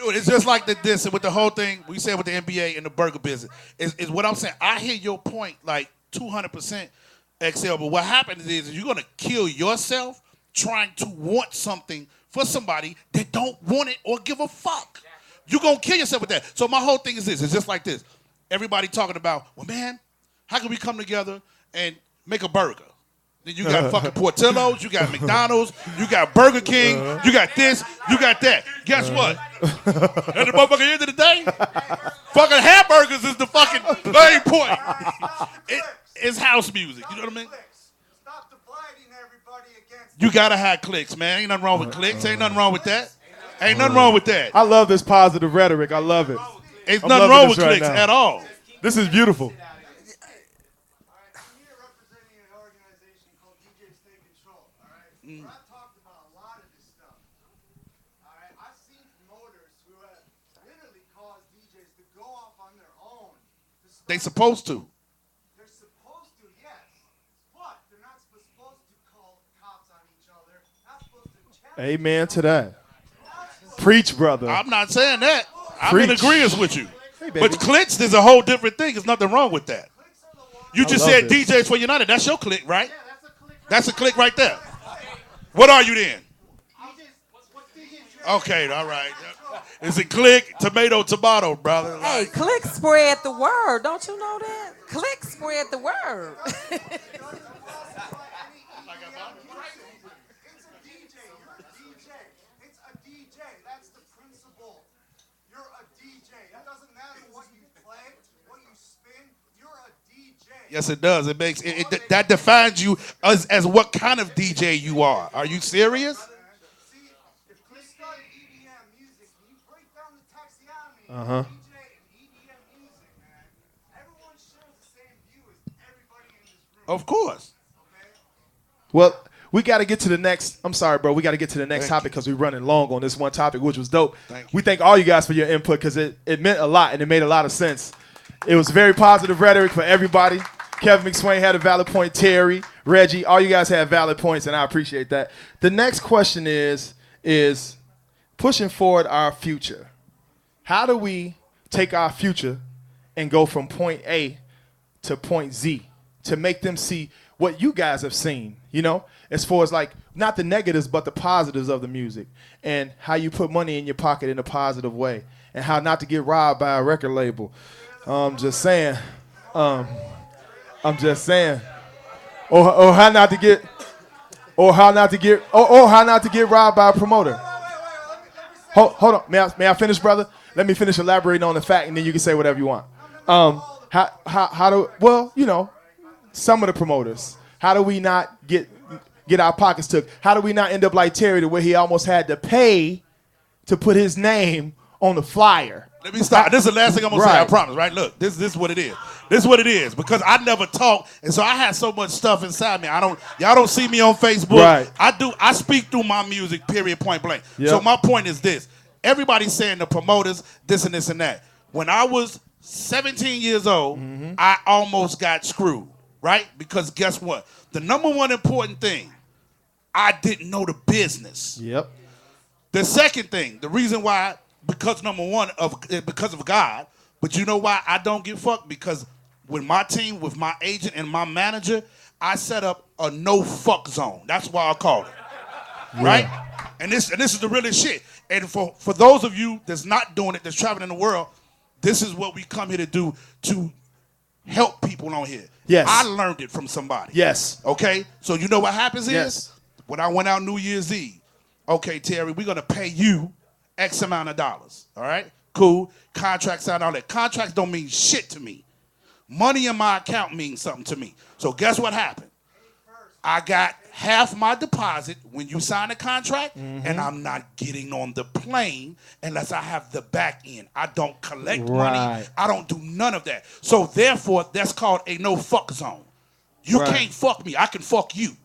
Dude, it's just like this with the whole thing we said with the NBA and the burger business. Is what I'm saying. I hear your point like 200% XL, but what happens is you're gonna kill yourself trying to want something for somebody that don't want it or give a fuck. You're gonna kill yourself with that. So my whole thing is this. It's just like this. Everybody talking about, well, man, how can we come together and make a burger? Then you got fucking Portillo's, you got McDonald's, you got Burger King, you got this, you got that. Guess what? At the motherfucking end of the day, fucking hamburgers is the fucking main point. It's house music. You know what I mean? Stop dividing everybody against. You gotta have clicks, man. Ain't nothing wrong with clicks. Ain't nothing wrong with that. Ain't nothing wrong with that. I love this positive rhetoric. I love it. Ain't nothing wrong with clicks now. at all. This is beautiful. They supposed to. They're supposed to, yes. But they're not supposed to call cops on each other. Not supposed to challenge. Amen to that. Preach, brother. I'm not saying that. I'm Preach. in agreement with you. Hey, baby. But clicks is a whole different thing. There's nothing wrong with that. You just said this. DJs for United. That's your click, right? That's a click right there. What are you then? Okay, all right. Is it click, tomato, brother? Hey, click spread the word. Don't you know that? Click spread the word. Yes, it does. It makes it that defines you as what kind of DJ you are. Are you serious? Uh-huh. Of course. Well, we got to get to the next. I'm sorry, bro. We got to get to the next topic because we're running long on this one topic, which was dope. We thank all you guys for your input because it meant a lot and it made a lot of sense. It was very positive rhetoric for everybody. Kevin McSwain had a valid point. Terry, Reggie, all you guys had valid points, and I appreciate that. The next question is pushing forward our future. How do we take our future and go from point A to point Z to make them see what you guys have seen, you know, as far as like not the negatives but the positives of the music and how you put money in your pocket in a positive way and how not to get robbed by a record label. I'm just saying. Or how not to get robbed by a promoter. Hold on. May I finish, brother? Let me finish elaborating on the fact, and then you can say whatever you want. Some of the promoters. How do we not get our pockets took? How do we not end up like Terry, to where he almost had to pay to put his name on the flyer? Let me stop. This is the last thing I'm gonna say. I promise. Right? Look, this is what it is. This is what it is because I never talk, and so I had so much stuff inside me. Y'all don't see me on Facebook. Right. I speak through my music. Period. Point blank. Yep. So my point is this: everybody's saying the promoters this and this and that. When I was 17 years old, I almost got screwed. Right? Because guess what? The number one important thing, I didn't know the business. Yep. The second thing, the reason why. Because because of God, but you know why I don't get fucked? Because with my team, with my agent and my manager, I set up a no fuck zone. That's why I call it. Yeah. Right? And this is the realest shit. And for those of you that's not doing it, that's traveling in the world, this is what we come here to do to help people on here. Yes. I learned it from somebody. Yes. Okay? So you know what happens Yes. is when I went out New Year's Eve, okay, Terry, we're gonna pay you X amount of dollars, all right? Cool. Contracts out, all that. Contracts don't mean shit to me. Money in my account means something to me. So guess what happened? I got half my deposit when you sign a contract, and I'm not getting on the plane unless I have the back end. I don't collect money. I don't do none of that. So therefore, that's called a no fuck zone. You can't fuck me. I can fuck you.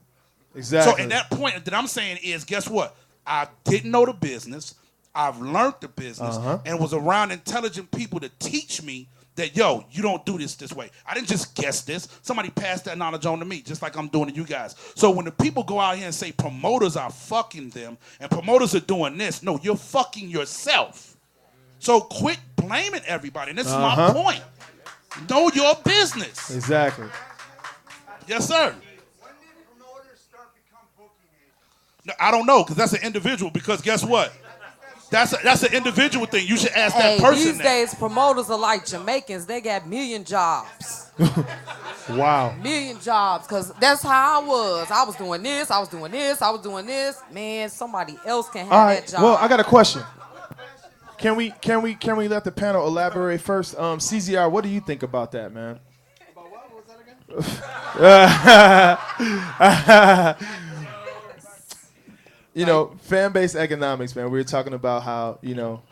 Exactly. So at that point that I'm saying is, guess what? I didn't know the business. I've learned the business and was around intelligent people to teach me that, yo, you don't do this way. I didn't just guess this. Somebody passed that knowledge on to me, just like I'm doing to you guys. So when the people go out here and say promoters are fucking them and promoters are doing this, no, you're fucking yourself. So quit blaming everybody. And this is my point. Know your business. Exactly. Yes, sir. When did promoters start become booking agents? No, I don't know, because that's an individual. Because guess what? That's an individual thing. You should ask that person these that. days promoters are like Jamaicans. They got million jobs. Wow. Million jobs, because that's how I was. I was doing this, I was doing this, I was doing this. Man, somebody else can have All right. that job. Well, I got a question. Can we let the panel elaborate first? CZR, what do you think about that, man? About what? What was that again? You know, fan base economics, man. We were talking about how, you know,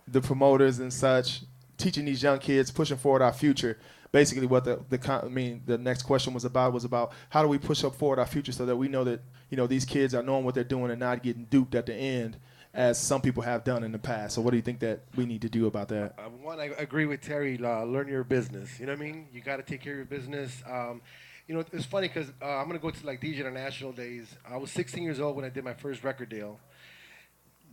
the promoters and such, teaching these young kids, pushing forward our future. Basically, what the next question was about how do we push up forward our future so that we know that, you know, these kids are knowing what they're doing and not getting duped at the end, as some people have done in the past. So what do you think that we need to do about that? One, I agree with Terry. Learn your business. You know what I mean? You got to take care of your business. You know, it's funny because I'm going to go to like DJ International days. I was 16 years old when I did my first record deal.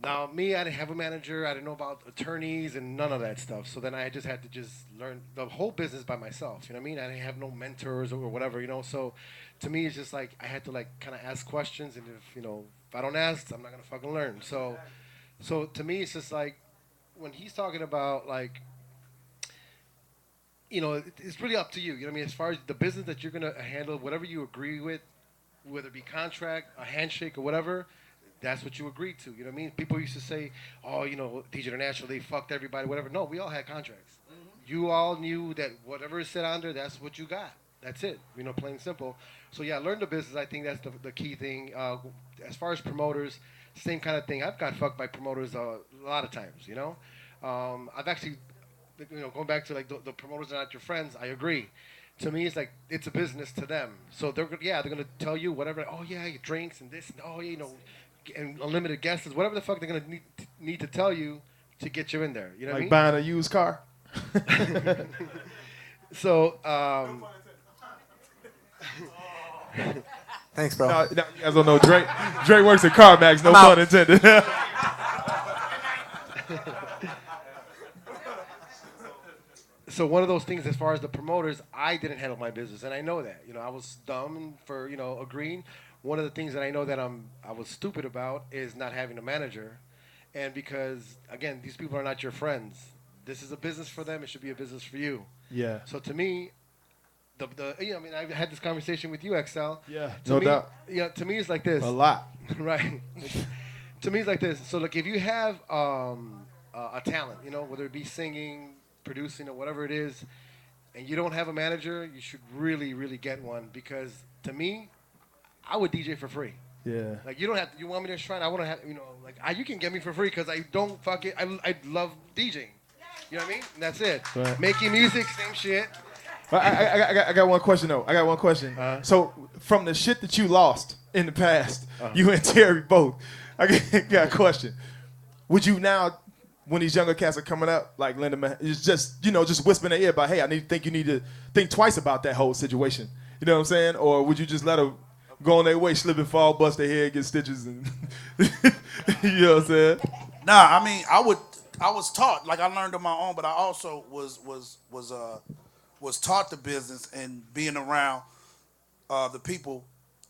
Now, me, I didn't have a manager. I didn't know about attorneys and none of that stuff. So then I just had to just learn the whole business by myself. You know what I mean? I didn't have no mentors or whatever, you know. So to me, it's just like I had to like kind of ask questions. And if I don't ask, I'm not going to fucking learn. So to me, it's just like when he's talking about like, you know, it's really up to you. You know what I mean? As far as the business that you're going to handle, whatever you agree with, whether it be contract, a handshake, or whatever, that's what you agreed to. You know what I mean? People used to say, oh, you know, DJ International, they fucked everybody, whatever. No, we all had contracts. You all knew that whatever is said on there, that's what you got. That's it. You know, plain and simple. So, yeah, learn the business. I think that's the key thing. As far as promoters, same kind of thing. I've got fucked by promoters a lot of times, you know. I've actually... You know, going back to like the promoters are not your friends. I agree. To me, it's like it's a business to them. So they're gonna tell you whatever. Oh yeah, your drinks and this. And, oh yeah, you know, and unlimited guests, whatever the fuck they're gonna need to tell you to get you in there. You know what I mean? Like buying a used car. So. Thanks, bro. No, you guys don't know Drake. Drake works at CarMax. No pun intended. So one of those things, as far as the promoters, I didn't handle my business, and I know that. You know, I was dumb for agreeing. One of the things that I know that I was stupid about is not having a manager, and because again, these people are not your friends. This is a business for them. It should be a business for you. Yeah. So to me, I mean, I had this conversation with you, XL. Yeah. To No doubt. Yeah. To me, it's like this. A lot. Right. To me, it's like this. So look, if you have a talent, you know, whether it be singing, producing, or whatever it is, and you don't have a manager, you should really, really get one, because to me, I would DJ for free. Yeah. Like, you don't have to, you want me to shrine, I want to have, you can get me for free, because I don't fuck it, I love DJing. You know what I mean? And that's it. Right. Making music, same shit. I got one question though. I got one question. So from the shit that you lost in the past, you and Terry both, I got a question. Would you now, when these younger cats are coming up, like lend them, it's just whisper in their ear about, hey, you need to think twice about that whole situation. You know what I'm saying? Or would you just let them go on their way, slip and fall, bust their head, get stitches, and you know what I'm saying? Nah, I mean, I was taught, like I learned on my own, but I also was taught the business and being around the people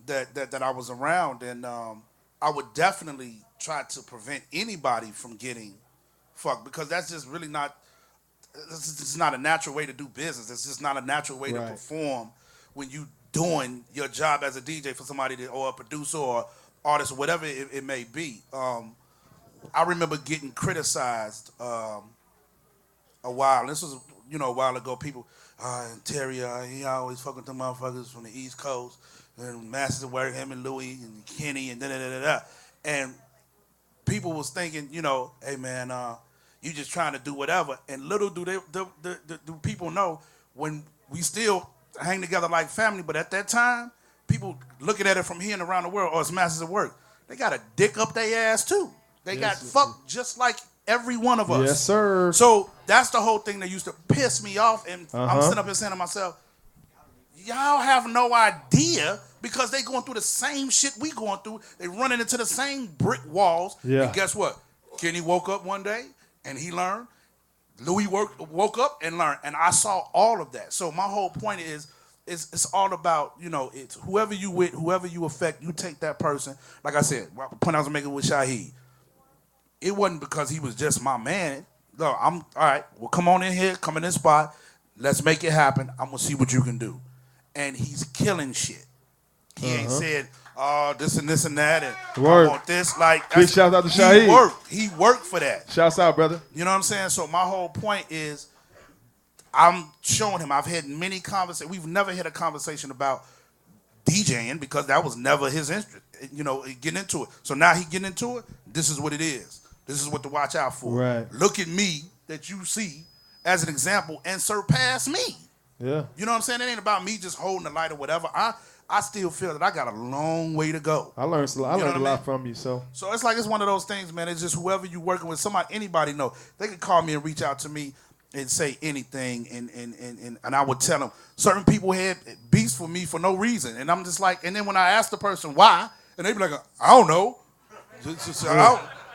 that I was around, and I would definitely try to prevent anybody from getting fucked, because that's just really not. It's not a natural way to do business. It's just not a natural way to perform when you doing your job as a DJ for somebody or a producer or artist or whatever it may be. I remember getting criticized a while. This was a while ago. People, Terry, he always fucking with them motherfuckers from the East Coast, and Masters of Work, him and Louis and Kenny and da. And people was thinking, hey man, you just trying to do whatever. And little do do people know, when we still hang together like family, but at that time, people looking at it from here and around the world, it's Masters of Work. They got a dick up their ass too. They got fucked just like every one of us. Yes, sir. So that's the whole thing that used to piss me off. And I'm sitting up here saying to myself, y'all have no idea, because they going through the same shit we going through. They running into the same brick walls. Yeah. And guess what? Kenny woke up one day and he learned. Louis woke up and learned, and I saw all of that. So my whole point is, it's all about, it's whoever you with, whoever you affect, you take that person. Like I said, the point I was making with Shaheed, it wasn't because he was just my man. No, I'm all right. Well, come on in here, come in this spot. Let's make it happen. I'm gonna see what you can do. And he's killing shit. He ain't said, oh, this and this and that, and I want this. Like, big shout out to Shaheed. He worked for that. Shouts out, brother. You know what I'm saying? So my whole point is, I'm showing him. I've had many conversations. We've never had a conversation about DJing because that was never his interest. Getting into it. So now he getting into it. This is what it is. This is what to watch out for. Right. Look at me that you see as an example and surpass me. Yeah. You know what I'm saying? It ain't about me just holding the light or whatever. I still feel that I got a long way to go. I learned a lot from you. So it's like, it's one of those things, man. It's just whoever you working with, anybody know. They can call me and reach out to me and say anything, and I would tell them. Certain people had beats for me for no reason, and I'm just like, and then when I ask the person why, and they be like, I don't know.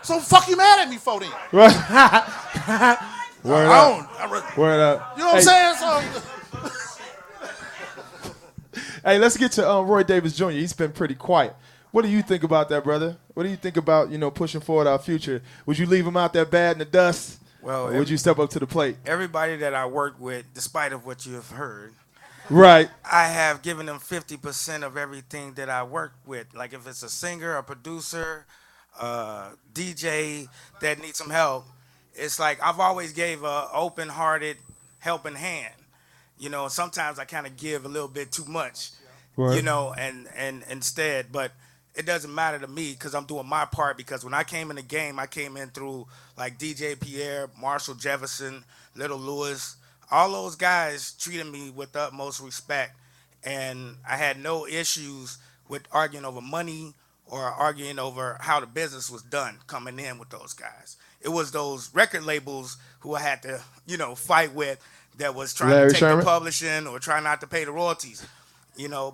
So fuck you mad at me for then. Right. Word up. You know what I'm saying? So. Hey, let's get to Roy Davis Jr. He's been pretty quiet. What do you think about that, brother? What do you think about, pushing forward our future? Would you leave him out there bad in the dust? Well, or would you step up to the plate? Everybody that I work with, despite of what you have heard, right, I have given them 50% of everything that I work with. Like if it's a singer, a producer, DJ that needs some help, it's like I've always gave a open-hearted helping hand. Sometimes I kind of give a little bit too much, right. and instead, but it doesn't matter to me because I'm doing my part, because when I came in the game, I came in through like DJ Pierre, Marshall Jefferson, Little Lewis. All those guys treated me with the utmost respect, and I had no issues with arguing over money or arguing over how the business was done coming in with those guys. It was those record labels who I had to, fight with, that was trying to take the publishing or trying not to pay the royalties,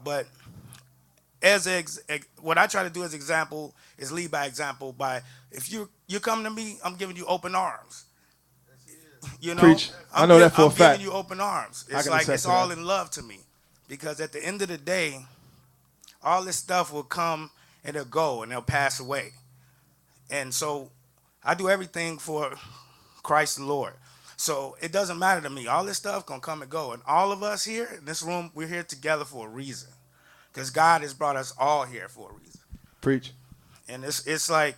but what I try to do as example is lead by example. By if you come to me, I'm giving you open arms. Preach. I know that for a fact. I'm giving you open arms. It's like it's all in love to me, because at the end of the day, all this stuff will come and it'll go and they'll pass away, and so I do everything for Christ the Lord. So it doesn't matter to me. All this stuff gonna come and go, and all of us here in this room, we're here together for a reason, because God has brought us all here for a reason. Preach. And it's like,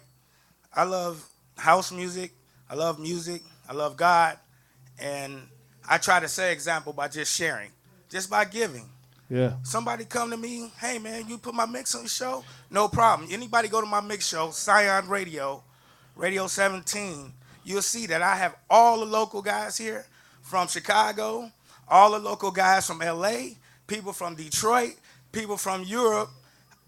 I love house music, I love God, and I try to set example by just sharing, just by giving. Yeah. Somebody come to me, hey man, you put my mix on the show? No problem. Anybody go to my mix show, Scion Radio, Radio 17. You'll see that I have all the local guys here from Chicago, all the local guys from LA, people from Detroit, people from Europe.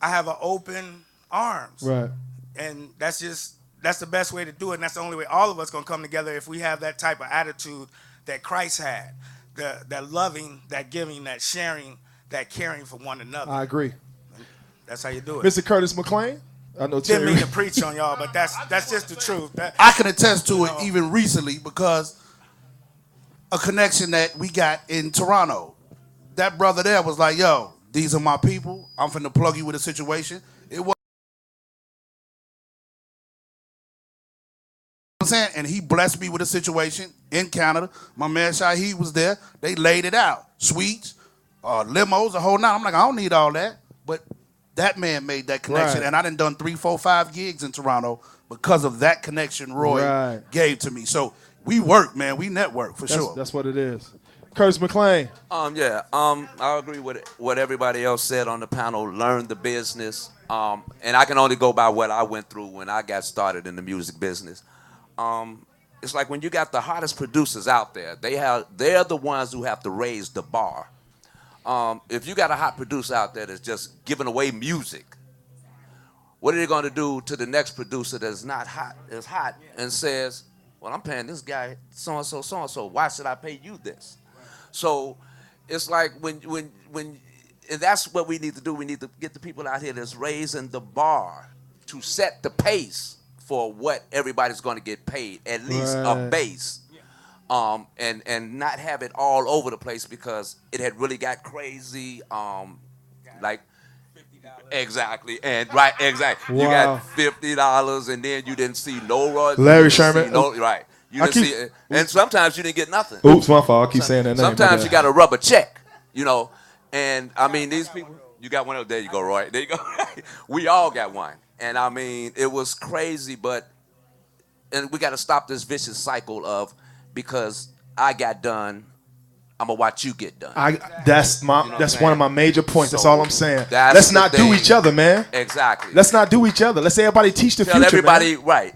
I have an open arms. Right. And that's the best way to do it. And that's the only way all of us going to come together, if we have that type of attitude that Christ had. That loving, that giving, that sharing, that caring for one another. I agree. That's how you do it. Mr. Curtis McLean? I know Didn't mean to preach on y'all, but that's just the truth. I can attest to it even recently, because a connection that we got in Toronto. That brother there was like, yo, these are my people. I'm finna plug you with a situation. It was, I'm saying, and he blessed me with a situation in Canada. My man Shaheed was there. They laid it out. Suites, limos, a whole nine. I'm like, I don't need all that. But that man made that connection, right. And I done 3, 4, 5 gigs in Toronto because of that connection Roy gave to me. So we work, man. We network for sure. That's what it is. Curtis McLean. I agree with what everybody else said on the panel. Learn the business, and I can only go by what I went through when I got started in the music business. It's like when you got the hottest producers out there, they're the ones who have to raise the bar. If you got a hot producer out there that's just giving away music, what are they going to do to the next producer that's not hot, that's hot, and says, well, I'm paying this guy so-and-so, so-and-so. Why should I pay you this? So it's like when and that's what we need to do. We need to get the people out here that's raising the bar to set the pace for what everybody's going to get paid, at least a base. And not have it all over the place because it had really got crazy. Like exactly, and right, exactly. Wow. You got $50, and then you didn't see no royalties. Larry Sherman. Right. You didn't see, and sometimes you didn't get nothing. Oops, my fault. I keep saying that name. Sometimes you got a rubber check, And I mean, these people. You got one. There you go, Roy. There you go. We all got one, and I mean, it was crazy, and we got to stop this vicious cycle of. Because I got done, I'm gonna watch you get done. That's one of my major points. That's all I'm saying. Let's not do each other, man. Exactly. Let's not do each other. Let's everybody teach the future. Tell everybody man. Right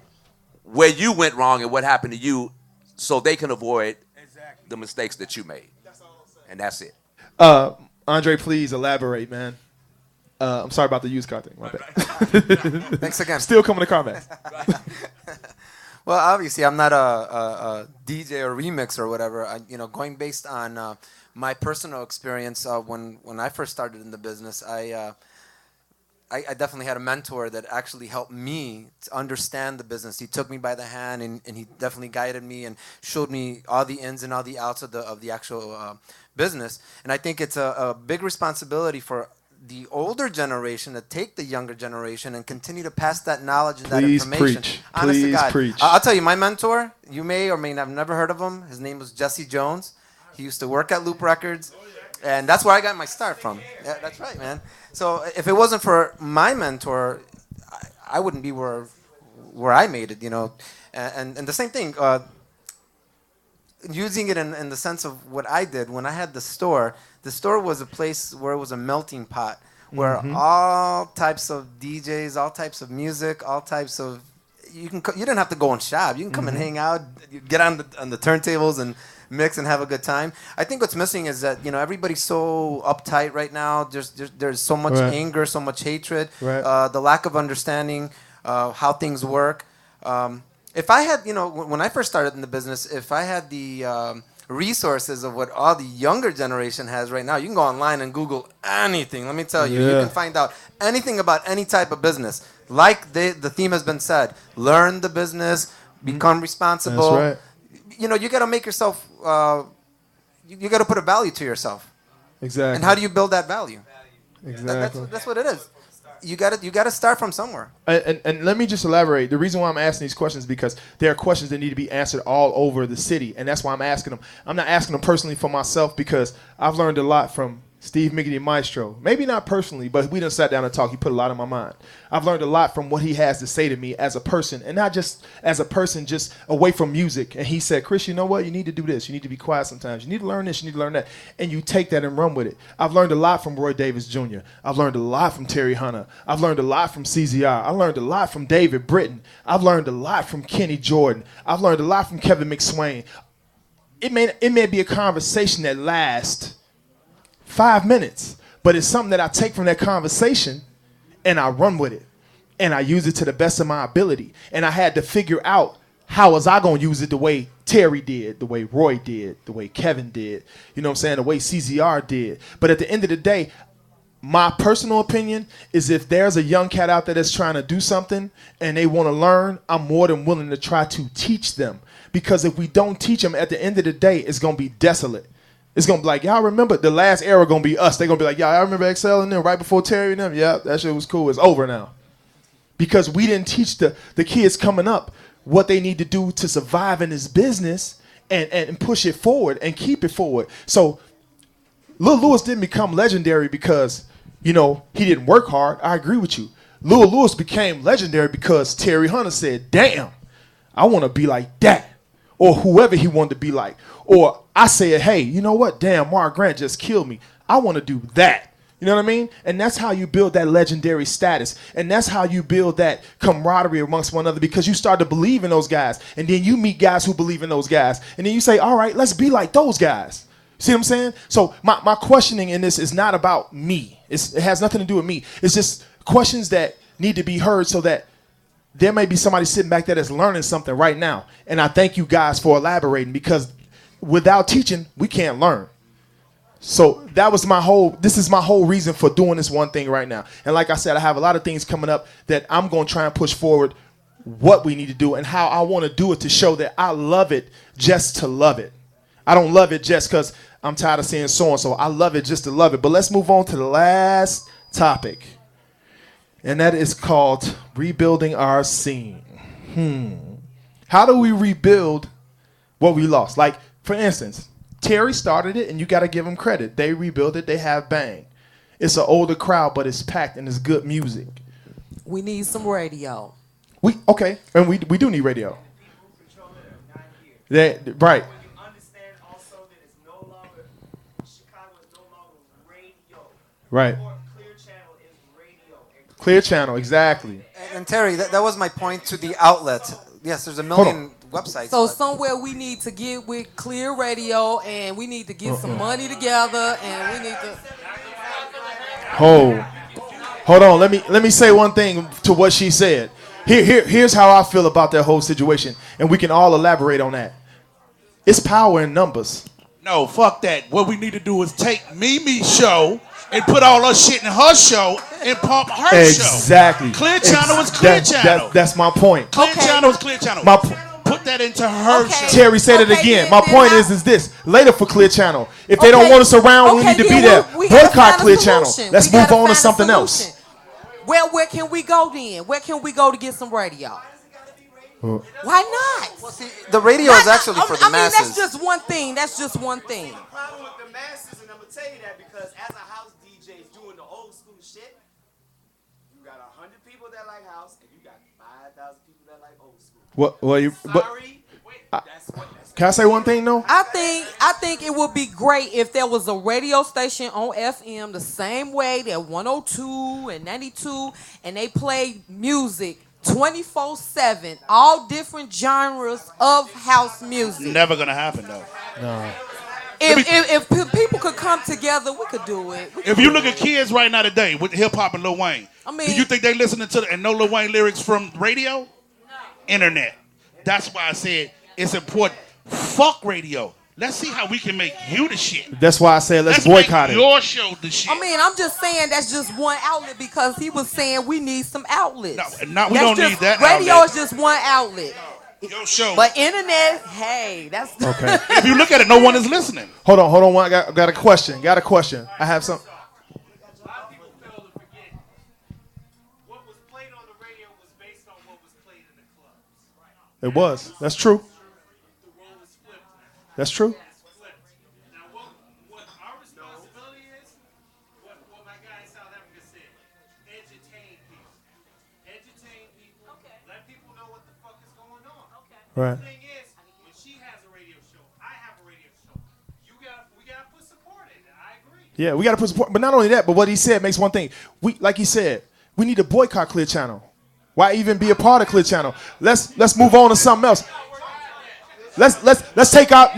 where you went wrong and what happened to you, so they can avoid the mistakes that you made. That's all I'm saying. And that's it. Andre, please elaborate, man. I'm sorry about the used car thing. My bad. Thanks again. Still coming to CarMax. Well, obviously, I'm not a DJ or remix or whatever. Going based on my personal experience when I first started in the business, I definitely had a mentor that actually helped me to understand the business. He took me by the hand and he definitely guided me and showed me all the ins and all the outs of the actual business. And I think it's a big responsibility for the older generation to take the younger generation and continue to pass that knowledge and that information. Honest to God. Preach. I'll tell you, my mentor, you may or may not have never heard of him. His name was Jesse Jones. He used to work at Loop Records, and that's where I got my start from. Yeah, that's right, man. So if it wasn't for my mentor, I wouldn't be where I made it, And the same thing, using it in the sense of what I did when I had the store was a place where it was a melting pot where all types of DJs, all types of music, all types of you didn't have to go and shop. You can come and hang out, get on the turntables and mix and have a good time. I think what's missing is that everybody's so uptight right now. There's so much anger, so much hatred, the lack of understanding how things work. If I had, when I first started in the business, if I had the resources of what all the younger generation has right now, you can go online and Google anything. Let me tell you, you can find out anything about any type of business. Like the theme has been said, learn the business, become responsible. That's right. You got to make yourself. You got to put a value to yourself. Exactly. And how do you build that value? Exactly. That's what it is. You got to start from somewhere. And let me just elaborate. The reason why I'm asking these questions is because there are questions that need to be answered all over the city, and that's why I'm asking them. I'm not asking them personally for myself because I've learned a lot from Steve Miggity Maestro. Maybe not personally, but we done sat down and talked. He put a lot in my mind. I've learned a lot from what he has to say to me as a person, and not just as a person, just away from music. And he said, Chris, you know what? You need to do this. You need to be quiet sometimes. You need to learn this. You need to learn that. And you take that and run with it. I've learned a lot from Roy Davis Jr. I've learned a lot from Terry Hunter. I've learned a lot from CZR. I learned a lot from David Britton. I've learned a lot from Kenny Jordan. I've learned a lot from Kevin McSwain. It may be a conversation that lasts 5 minutes, but it's something that I take from that conversation and I run with it and I use it to the best of my ability. And I had to figure out how was I going to use it the way Terry did, the way Roy did, the way Kevin did, you know what I'm saying, the way CZR did. But at the end of the day, my personal opinion is if there's a young cat out there that's trying to do something and they want to learn, I'm more than willing to try to teach them. Because if we don't teach them, at the end of the day, it's going to be desolate. It's going to be like, y'all remember the last era going to be us. They're going to be like, y'all remember XL and them right before Terry and them? Yeah, that shit was cool. It's over now. Because we didn't teach the kids coming up what they need to do to survive in this business and push it forward and keep it forward. So Lil Lewis didn't become legendary because, he didn't work hard. I agree with you. Lil Lewis became legendary because Terry Hunter said, damn, I want to be like that. Or whoever he wanted to be like. Or I said, hey, you know what? Damn, Mark Grant just killed me. I want to do that. You know what I mean? And that's how you build that legendary status. And that's how you build that camaraderie amongst one another because you start to believe in those guys. And then you meet guys who believe in those guys. And then you say, all right, let's be like those guys. See what I'm saying? So my questioning in this is not about me. It has nothing to do with me. It's just questions that need to be heard so that there may be somebody sitting back there that's learning something right now. And I thank you guys for elaborating because without teaching, we can't learn. So this is my whole reason for doing this one thing right now. And like I said, I have a lot of things coming up that I'm going to try and push forward what we need to do and how I want to do it to show that I love it just to love it. I don't love it just because I'm tired of seeing so-and-so. I love it just to love it. But let's move on to the last topic. And that is called rebuilding our scene. How do we rebuild what we lost? Like, for instance, Terry started it, and you got to give him credit. They rebuilt it. They have Bang. It's an older crowd, but it's packed, and it's good music. We need some radio. Okay, and we do need radio. Right. Right. Clear channel, exactly. And Terry, that was my point to the outlet. Yes, there's a million websites. So somewhere we need to get with Clear Radio, and we need to get some money together, and we need to. Hold on. Let me say one thing to what she said. Here's how I feel about that whole situation, and we can all elaborate on that. It's power in numbers. No, fuck that. What we need to do is take Mimi's show and put all her shit in her show and pump her show. Exactly. Clear channel is clear channel. That's my point. Clear channel is clear channel. Put that into her show. Terry said it again. My point is this. Later for Clear Channel. If they don't want us around, we need to be there. Boycott Clear Channel. Let's move on to something else. Where can we go then? Where can we go to get some radio? Why not? Well, see, the radio is actually for the masses. That's just one thing. That's just one thing. The problem with the masses, and I'm gonna tell you that because as a house DJ doing the old school shit, you got 100 people that like house, and you got 5,000 people that like old school. Can I say one thing though? I think it would be great if there was a radio station on FM the same way that 102 and 92, and they play music 24/7, all different genres of house music. Never gonna happen though. No. If people could come together, we could do it. If you look at kids right now today with hip hop and Lil Wayne, do you think they listening to and know Lil Wayne lyrics from radio? No. Internet. That's why I said it's important. Fuck radio. Let's see how we can make you the shit. That's why I said let's boycott make your show the shit. I'm just saying that's just one outlet because he was saying we need some outlets. No, we don't need that. Radio outlet. is just one outlet. Your show. But internet, hey, that's okay. If you look at it, no one is listening. Hold on. I got a question. I have some. What was played on the radio was based on what was played in the clubs. It was. That's true. That's true. Now, what our responsibility is, what my guy in South Africa said, edutain people. Let people know what the fuck is going on. Right. The thing is, when she has a radio show, I have a radio show. We gotta put support in it. I agree. Yeah, we got to put support. But not only that, but what he said makes one thing. Like he said, we need to boycott Clear Channel. Why even be a part of Clear Channel? Let's move on to something else. Let's take our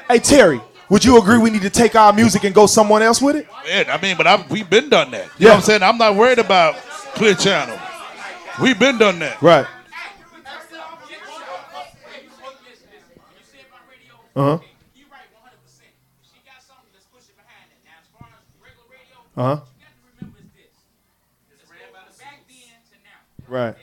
hey Terry, would you agree we need to take our music and go someone else with it? Yeah, but we've been done that. You know what I'm saying? I'm not worried about Clear Channel. We've been done that. Right. Uh-huh. Uh-huh. Right.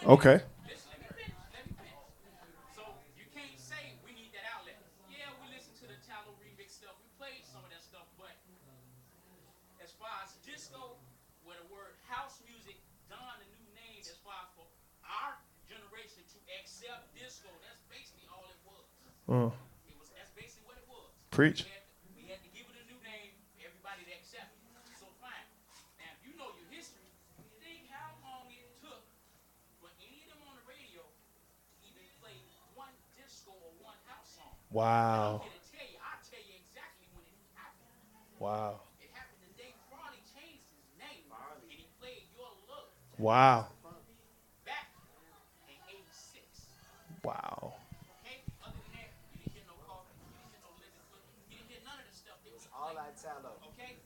Okay. So you can't say we need that outlet. Yeah, we listen to the Tallow remix stuff. We played some of that stuff, but as far as disco, where the word house music done a new name, as far as for our generation to accept disco, that's basically all it was. That's basically what it was. Preach. We had to give it a new name for everybody to accept it. So fine. Now, if you know your history, think Wow. I'm here to tell you. I'll tell you exactly when it happened. Wow. It happened the day Farley changed his name, and he played Your Love Wow. back in '86. Wow. Okay? Other than that, you didn't hear no coffee, you didn't hear no living foot, you didn't hear none of the stuff that we All played. that tallow. Okay?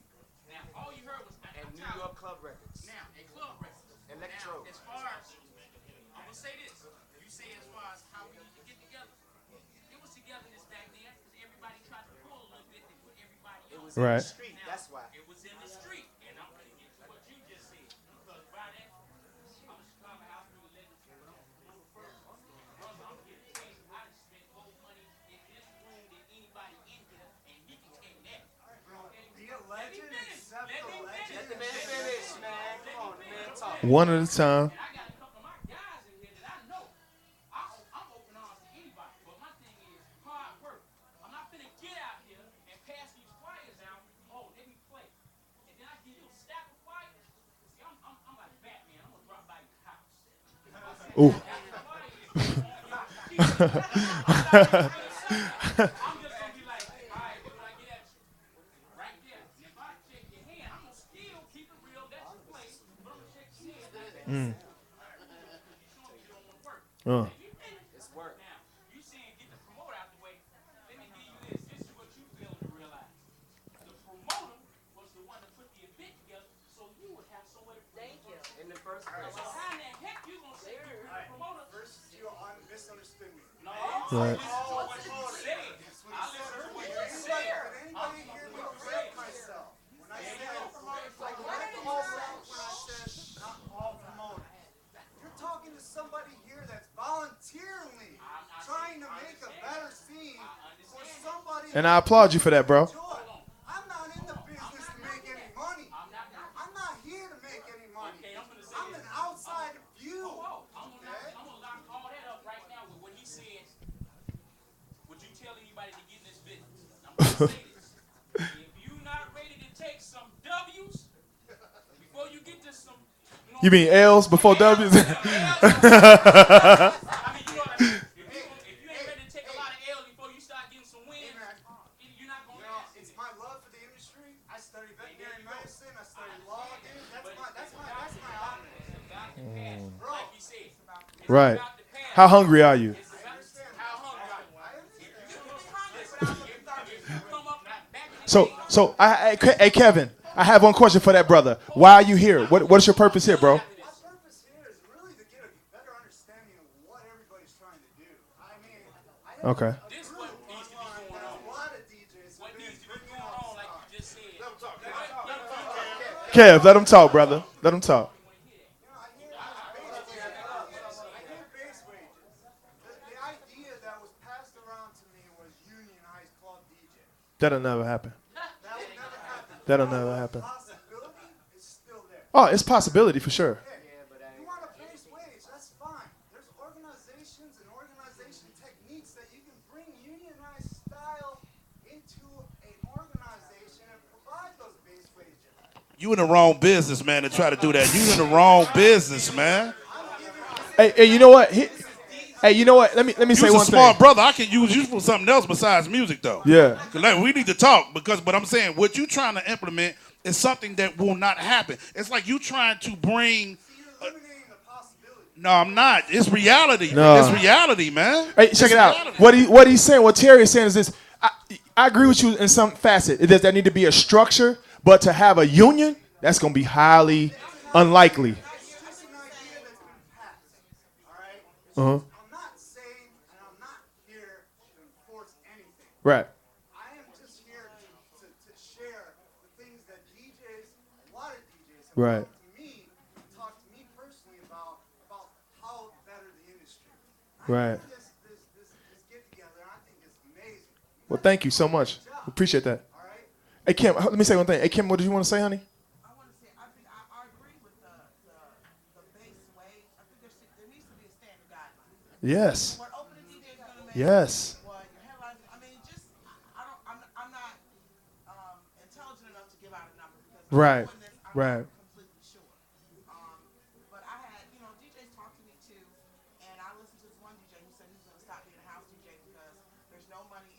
Now, all you heard was And New York Club Records. Now, and club records. Electro. Now, as far as, I'm going to say this. You say as far as how we need to get together. It was togetherness back then because everybody tried to pull a little bit and put everybody It else. was in Right. the street. Now, That's why. it was in the street. And I'm going to get to what you just said. Because by that, I'm a Chicago house music legend. But brother, I'm here to tell you, I done spent more money in this room than anybody in here, and he can tell you that. Be a legend, accept Let the me legend. finish. Let the man finish, man. Come on, the man talk. One at a time. And I got a couple of my guys in here that I know. I'm open arms to anybody. But my thing is hard work. I'm not finna get out here and pass these flyers out. Oh, let me play. And then I give you a stack of flyers. See, I'm like Batman. I'm gonna drop by your house. Ooh. I'm just gonna be like, all right, what do I get at you? Right there. And if I check your hand, I'm gonna still keep it real. Let you play. But I'm gonna check your hand. You showing me you don't want to work. It's work. Now, you saying get the promoter out the way. Let me give you this. This is what you fail to realize. The promoter was the one that put the event together so you would have somewhere to thank you. In the first place. So how in the heck you gonna say you're the promoter? First, you misunderstood me. No, Right. I listened to what you said. I listened to what you said. Anybody hear me correct myself? When I said, like, when I said, not all promoters. You're talking to somebody here that's voluntarily trying to make a better scene for somebody. And I applaud you for that, bro. I'm not in the business to make any money. I'm not here to make any money. I'm an outside view. I'm gonna lock all that up right now with what he said. Would you tell anybody to get in this business? I'm gonna say this. If you're not ready to take some W's before you get to some, You mean L's before W's? I mean, you know what I mean. If you ain't ready to take a lot of L's before you start getting some wins, you're not gonna last. It's my love for the industry. I study veterinary medicine. I study law. That's my honor. Like he said, it's Right. about the past. How hungry are you? It's about how hungry are you? If you come up back in the Hey Kevin, I have one question for that brother. Why are you here? What is your purpose here, bro? My purpose here is really to get a better understanding of what everybody's trying to do. I mean, I Okay. This what needs to be going on. a lot of DJs. What needs to be going on, like you just said. Kev, let him talk, brother. Let him talk. I hear base wages. The idea that was passed around to me was unionized club DJ. That'll never happen. That would never happen. That'll never happen. Possibility is still there. Oh, it's possibility for sure. You want a base wage, that's fine. There's organizations and organization techniques that you can bring unionized style into an organization and provide those base wages. You in the wrong business, man, to try to do that. You in the wrong business, man. Hey, you know what? Hey, you know what? Let me say You're a one smart thing. brother. I can use you for something else besides music, though. Yeah. 'Cause, like, we need to talk but I'm saying what you trying to implement is something that will not happen. It's like you trying to bring. You're eliminating the possibility. No, I'm not. It's reality. No. It's reality, man. Hey, check it out. What he's saying, what Terry is saying is this. I agree with you in some facet. It does that need to be a structure, but to have a union, that's going to be highly unlikely. That's just an idea that's been passed. All right? Uh-huh. I'm not saying, and I'm not here to enforce anything. Right. I am just here to share the things that DJs, a lot of DJs have Right. come to me and talked to me personally about how to better the industry. Right. This get together, I think it's amazing. Well, thank you so much. Appreciate that. All right? Hey, Kim, let me say one thing. Hey, Kim, what did you want to say, honey? I want to say, I agree with the base wage. I think there needs to be a standard guideline. Yes. What opening DJ is going to make. Yes. What your headline. I mean, just I'm not intelligent enough to give out a number because Right. I'm Right. not completely sure. But I had DJs talk to me too, and I listened to this one DJ who said he was going to stop being a house DJ because there's no money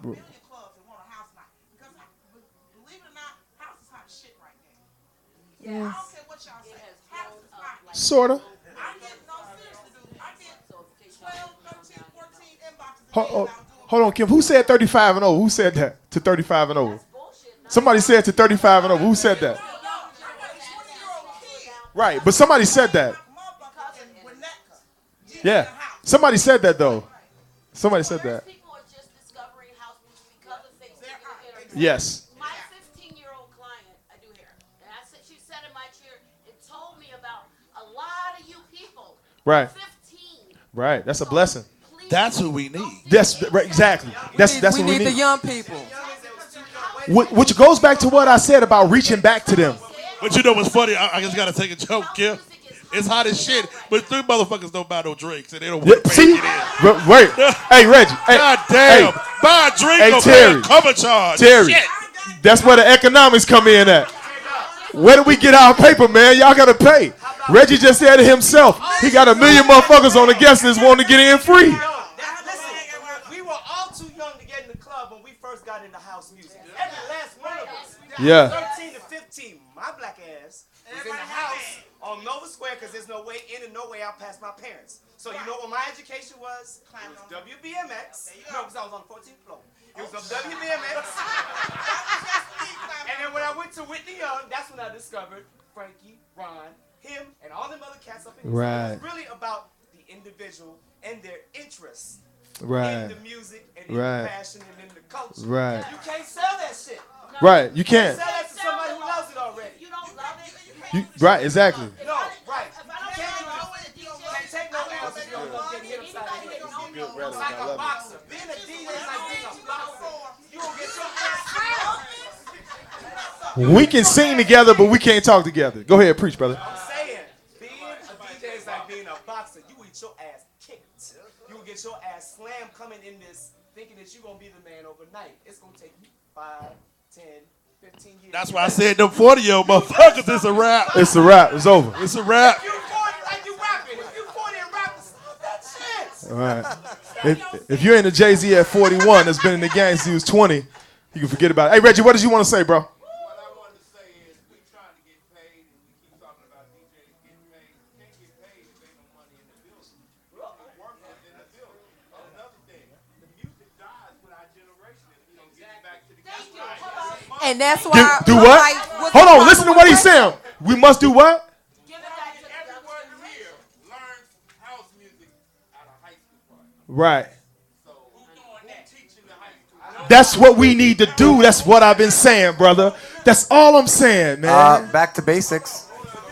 a million clubs that want a house night. Because believe it or not, house is hot shit right now. Yeah. I don't care what y'all say. House is hot. Like, Sorta. I get no seriously, dude. I get 12, 13, 14 inboxes a day Hold, about doing. hold on, Kim. Who said 35 and over? Who said that to 35 and over? Somebody said to 35 and over. Who said that? Right, but somebody said that. Yeah, somebody said that though. Somebody said that. People are just discovering house music because of Facebook and the internet. Yes. My 15-year-old client, I do hair, and she sat in my chair and told me about a lot of you people. Right. 15. Right. That's a blessing. That's who we need. That's right, exactly. That's we what we need need. the young people. Which goes back to what I said about reaching back to them. But you know what's funny? I just gotta take a joke, Kim. It's hot as shit, but 3 motherfuckers don't buy no drinks and they don't want to pay See? to get in. Wait. Hey, Reggie. Hey, God damn. Hey, Buy a drink Hey, or Terry. pay a cover charge. Terry. Shit. That's where the economics come in at. Where do we get our paper, man? Y'all gotta pay. Reggie just said it himself. He got a million motherfuckers on the guest list wanting to get in free. Listen, we were all too young to get in the club when we first got into house music. Every last one of us. Yeah. 13 to 15, my black ass was in the house on Nova Square because there's no way in and no way out past my parents. So you know what my education was? It was WBMX. No, because I was on the 14th floor. It was WBMX. And then when I went to Whitney Young, that's when I discovered Frankie, Ron, him, and all them other cats up in here. Right. So it was really about the individual and their interests Right. in the music and in Right. the passion and in the culture. Right. You can't sell that shit. Right. You can't. Sell that to somebody who loves it already. You don't love it. Right. Exactly. No, right. You can't take no L's if you don't love getting hit upside the head. It's like a boxer. Being a DJ is like being a boxer. You will get your ass. We can sing together, but we can't talk together. Go ahead, preach, brother. I'm saying, being a DJ is like being a boxer. You will get your ass kicked. You will get your ass slammed coming in this thinking that you're going to be the man overnight. It's going to take you 5, 10, 15 years. That's why I said them 40-year-old motherfuckers, it's a wrap. It's a wrap. It's over. It's a wrap. If you 40 like you rapping, if you 40 and rapping, stop that shit. All right. If you're in the Jay-Z at 41 that's been in the game since he was 20, you can forget about it. Hey, Reggie, what did you want to say, bro? What I wanted to say is we trying to get paid, and we keep talking about DJs getting paid. You can't get paid if ain't no money in the building. Work is in the building. Another thing, the music dies with our generation if we don't get it back to the kids. And that's why. Do what? like, what's Hold the on. Listen to problem what with he's saying. We must do what? Everyone here learns house music at a high school party. Right. So who's teaching the high school? That's what we need to do. That's what I've been saying, brother. That's all I'm saying, man. Back to basics.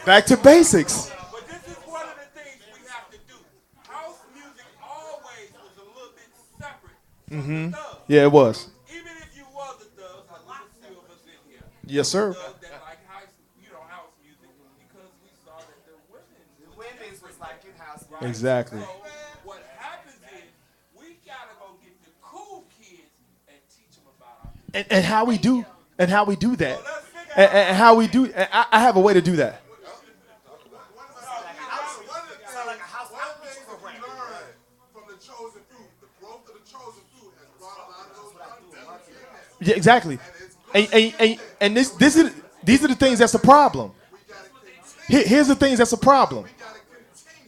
Back to basics. But this is one of the things we have to do. House music always was a little bit separate from the thugs. Yeah, it was. Even if you was a thug, a lot of few of us in here. Yes, sir. Thugs that like house music because we saw that the Women's was like in house music. Exactly. So what happens is we gotta go get the cool kids and teach them about our music. And how we do that. And how we do. And I have a way to do that. Sound like a house outreach program. From the chosen few, the growth of the chosen few has brought a lot of those. Yeah, exactly. And these are the things that's a problem. Here's the things that's a problem.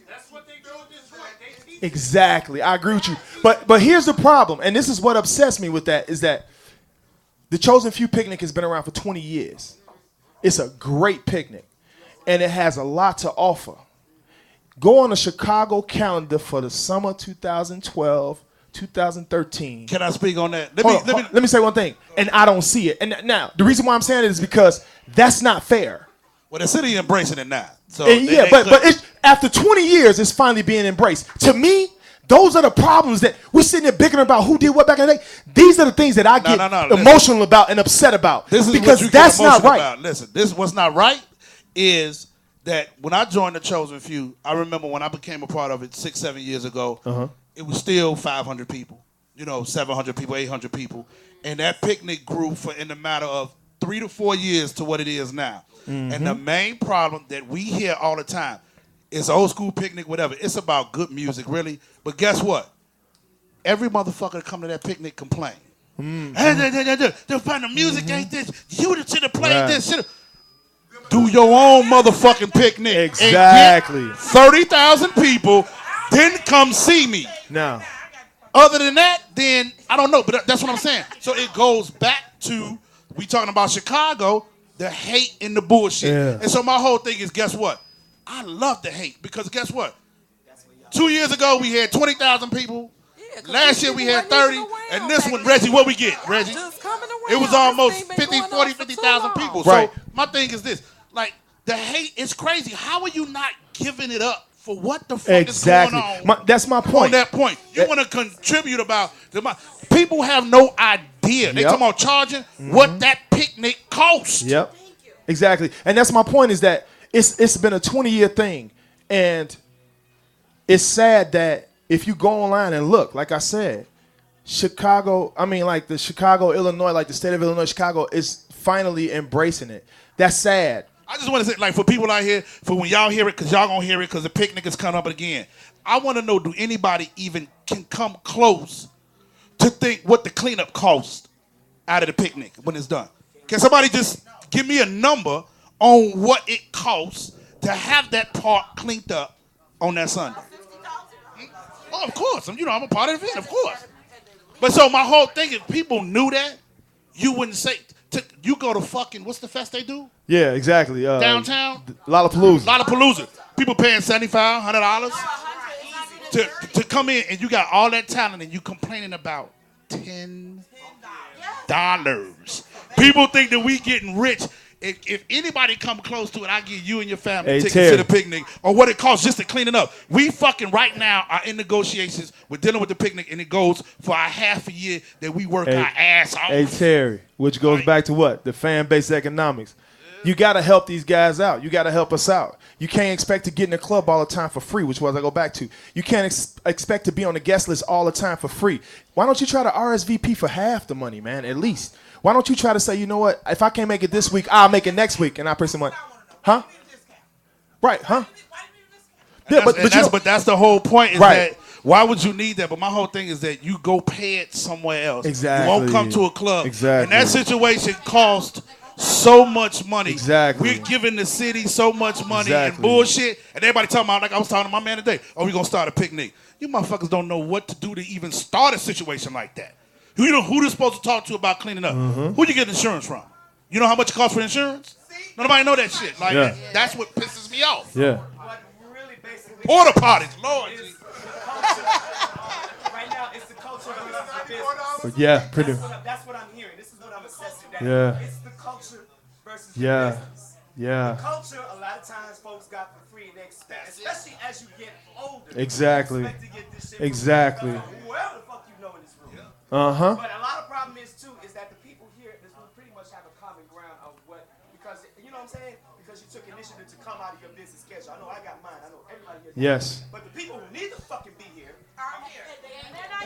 That's what they do with this right. They teach Exactly. I agree with you. But here's the problem, and this is what obsessed me with that, is that the Chosen Few picnic has been around for 20 years. It's a great picnic, and it has a lot to offer. Go on the Chicago calendar for the summer 2012, 2013. Can I speak on that? Let me say one thing, and I don't see it. And now, the reason why I'm saying it is because that's not fair. Well, the city embracing it now. So And yeah, but it's, after 20 years, it's finally being embraced. To me, those are the problems that we're sitting there bickering about who did what back in the day. These are the things that I get emotional about and upset about. This is because what you that's get not emotional right. about. Listen, this is what's not right is that when I joined the Chosen Few, I remember when I became a part of it 6-7 years ago, it was still 500 people, 700 people, 800 people. And that picnic grew in the matter of 3 to 4 years to what it is now. And the main problem that we hear all the time is old school picnic, whatever. It's about good music, really. But guess what? Every motherfucker that come to that picnic complain. They'll find the music ain't this. You should have played this. Shoulda. Do your own motherfucking picnic. Exactly. 30,000 people, then come see me. No. Other than that, then I don't know. But that's what I'm saying. So it goes back to, we talking about Chicago, the hate and the bullshit. Yeah. And so my whole thing is, guess what? I love the hate because guess what? 2 years ago, we had 20,000 people. Last year, we had 30. And this one, Reggie, what we get, Reggie? It was almost 50,000 people. Right. So my thing is this. Like, the hate is crazy. How are you not giving it up for what the fuck is going on? That's my point. On that point. You want to contribute about people have no idea. They talking about charging what that picnic costs. Yep. Exactly. And that's my point is that it's been a 20-year thing. And it's sad that if you go online and look, like I said, the Chicago, Illinois, like the state of Illinois, Chicago is finally embracing it. That's sad. I just want to say, like, for people out here, for when y'all hear it, because y'all going to hear it because the picnic is coming up again, I want to know, do anybody even can come close to think what the cleanup costs out of the picnic when it's done? Can somebody just give me a number on what it costs to have that park cleaned up on that Sunday? Oh, of course. I'm a part of the event, of course. But so my whole thing is, people knew that, you wouldn't say, you go to fucking, what's the fest they do? Yeah, exactly. Downtown? Lollapalooza. People paying $75, $100 to come in, and you got all that talent, and you complaining about $10. People think that we getting rich. If anybody come close to it, I give you and your family tickets to the picnic or what it costs just to clean it up. We fucking right now are in negotiations. We're dealing with the picnic, and it goes for a half a year that we work our ass off. Hey, Terry, which goes back to what? The fan-based economics. You got to help these guys out. You got to help us out. You can't expect to get in the club all the time for free, which was I go back to. You can't expect to be on the guest list all the time for free. Why don't you try to RSVP for half the money, man, at least? Why don't you try to say, you know what? If I can't make it this week, I'll make it next week, and I pay some money. Huh? Right, huh? Yeah, but that's the whole point is that why would you need that? But my whole thing is that you go pay it somewhere else. Exactly. You won't come to a club. Exactly. And that situation costs so much money. Exactly. We're giving the city so much money and Exactly. bullshit. And everybody talking about, like I was talking to my man today, oh, we're going to start a picnic. You motherfuckers don't know what to do to even start a situation like that. Who they're supposed to talk to about cleaning up? Who you get insurance from? You know how much it costs for insurance? Nobody know that shit. Like that's what pisses me off. Yeah. Porta potties, Lord. Right now, it's the culture versus the business. Yeah, pretty. That's what I'm hearing. This is what I'm assessing. Yeah. It's the culture versus the business. Yeah. The culture, a lot of times, folks got for free, and they expect, especially as you get older. Exactly. You expect to get this shit Exactly. whoever the fuck you know in this room. Uh-huh. But a lot of problem is too is that the people here in this room pretty much have a common ground of what, because you know what I'm saying? Because you took initiative to come out of your business schedule. I know I got mine. I know everybody here. Yes. But the people who need to fucking be here are here.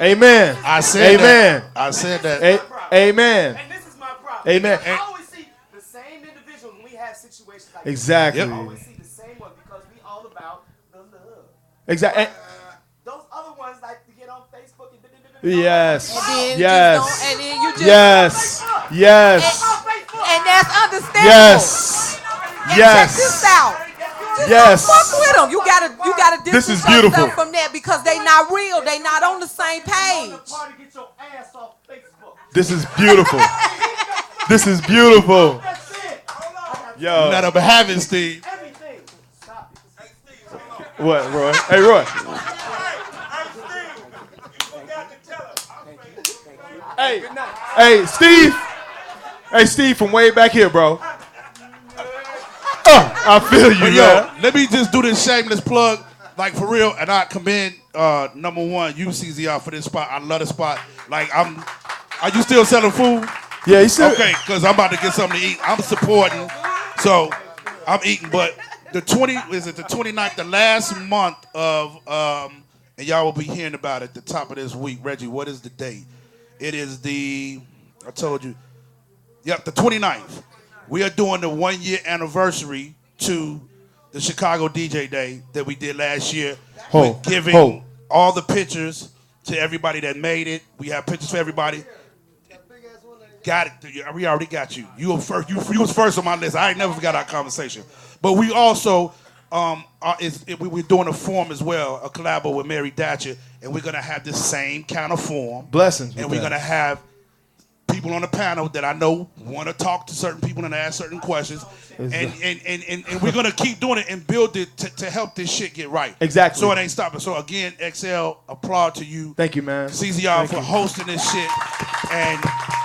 Amen. I said Amen. that. I said that. Amen. And this is my problem. Amen. I always see the same individuals when we have situations like Exactly. this. I always see the same one because we all about the love. Exactly. Those other ones like to get on Facebook and Yes. And then Yes. and then you just Yes. Yes. And that's understandable. Yes. And Yes. check this out. Just Yes. don't fuck with them. You gotta This is distance beautiful. yourself from that because they not real. They not on the same page. This is beautiful. This is beautiful. Yo. Let them have it, Steve. What, Roy? Hey, Roy. Hey, hey, Steve. Hey, Steve, from way back here, bro. I feel you, But man. let me just do this shameless plug, like for real, and I commend number one UCZR for this spot. I love the spot. Like are you still selling food? Yeah, you still. Okay, because I'm about to get something to eat. I'm supporting, so I'm eating. But the 29th, the last month of and y'all will be hearing about it at the top of this week. Reggie, what is the date? It is I told you, yep, the 29th. We are doing the 1 year anniversary to the Chicago DJ Day that we did last year. We're giving all the pictures to everybody that made it. We have pictures for everybody. Got it. We already got you. You were first. You was first on my list. I ain't never forgot our conversation. But we also we're doing a forum as well, a collabo with Mary Datcher, and we're gonna have the same kind of forum. Blessings. And we're gonna have people on the panel that I know want to talk to certain people and ask certain questions, and we're gonna keep doing it and build it to help this shit get right. Exactly. So it ain't stopping. So again, XL, applaud to you. Thank you, man. CZR for hosting this shit, and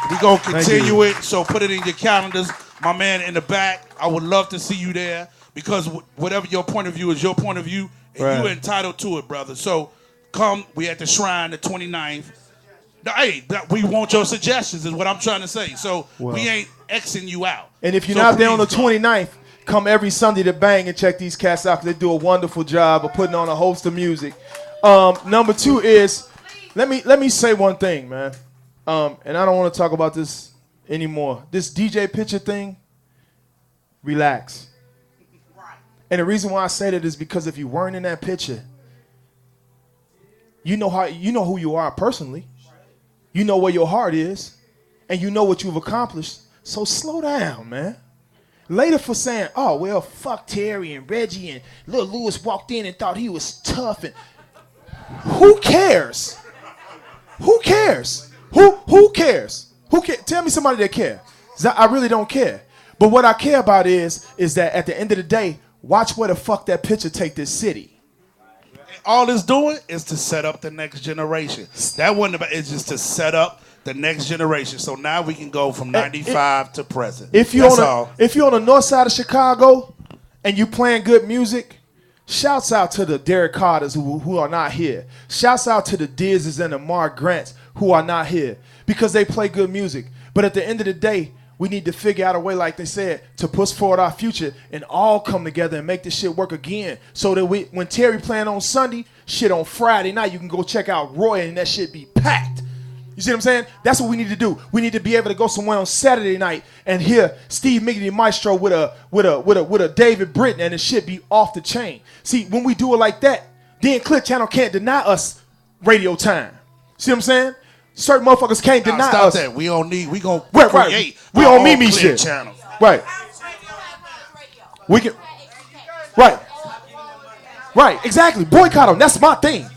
we're gonna continue it. So put it in your calendars. My man in the back, I would love to see you there because whatever your point of view is your point of view, and Right. you're entitled to it, brother. So come, we at the Shrine the 29th. Hey, we want your suggestions is what I'm trying to say. So we ain't Xing you out. And if you're So not there on the please come. 29th, come every Sunday to Bang and check these cats out because they do a wonderful job of putting on a host of music. Number two is, let me say one thing, man. And I don't want to talk about this anymore. This DJ picture thing, relax. And the reason why I say that is because if you weren't in that picture, you know who you are personally. You know where your heart is, and you know what you've accomplished. So slow down, man. Later for saying, oh, well, fuck Terry and Reggie and Lil Lewis walked in and thought he was tough. And who cares? Who cares? Who cares? Who cares? Tell me somebody that cares. I really don't care. But what I care about is that at the end of the day, watch where the fuck that picture take this city. All it's doing is to set up the next generation. That wasn't about, it's just to set up the next generation. So now we can go from 95 to present. If you're on the north side of Chicago and you playing good music, shouts out to the Derek Carters who are not here. Shouts out to the Dizzes and the Mark Grants who are not here because they play good music. But at the end of the day, we need to figure out a way, like they said, to push forward our future and all come together and make this shit work again. So that when Terry playing on Sunday, shit on Friday night, you can go check out Roy and that shit be packed. You see what I'm saying? That's what we need to do. We need to be able to go somewhere on Saturday night and hear Steve Miggity Maestro with a David Britton and it shit be off the chain. See, when we do it like that, then Clear Channel can't deny us radio time. See what I'm saying? Certain motherfuckers can't deny stop us. that. We gonna Right. create We our on own Mimi Clear shit. channel. Right. We can. Right. Exactly. Boycott them. That's my thing.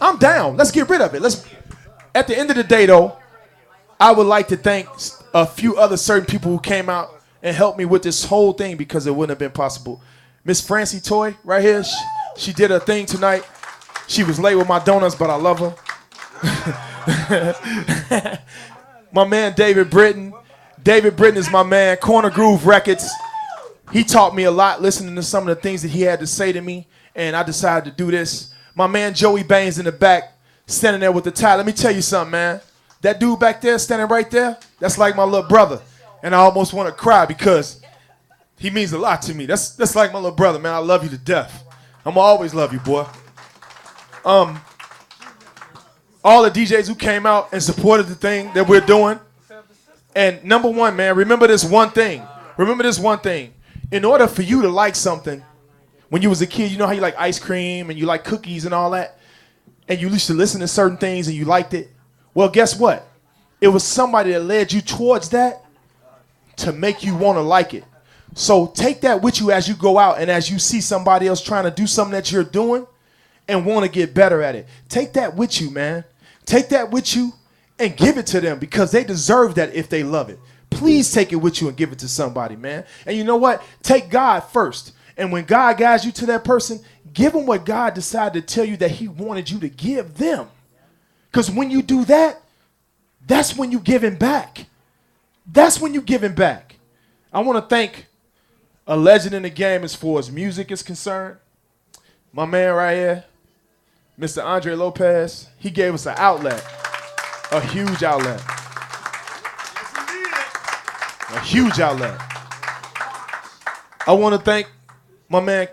I'm down. Let's get rid of it. At the end of the day, though, I would like to thank a few other certain people who came out and helped me with this whole thing because it wouldn't have been possible. Miss Francie Toy, right here. She did her thing tonight. She was late with my donuts, but I love her. My man David Britton. David Britton is my man. Corner Groove Records. He taught me a lot listening to some of the things that he had to say to me, and I decided to do this. My man Joey Baines in the back, standing there with the tie. Let me tell you something, man. That dude back there, standing right there, that's like my little brother. And I almost want to cry because he means a lot to me. That's like my little brother, man. I love you to death. I'm going to always love you, boy. All the DJs who came out and supported the thing that we're doing. And number one, man, remember this one thing. Remember this one thing. In order for you to like something, when you was a kid, you know how you like ice cream and you like cookies and all that? And you used to listen to certain things and you liked it? Well, guess what? It was somebody that led you towards that to make you want to like it. So take that with you as you go out and as you see somebody else trying to do something that you're doing and want to get better at it. Take that with you, man. Take that with you and give it to them because they deserve that if they love it. Please take it with you and give it to somebody, man. And you know what? Take God first. And when God guides you to that person, give them what God decided to tell you that he wanted you to give them. Because when you do that, that's when you give him back. That's when you give him back. I want to thank a legend in the game as far as music is concerned. My man right here, Mr. Andre Lopez, he gave us an outlet, a huge outlet. A huge outlet. I want to thank my man,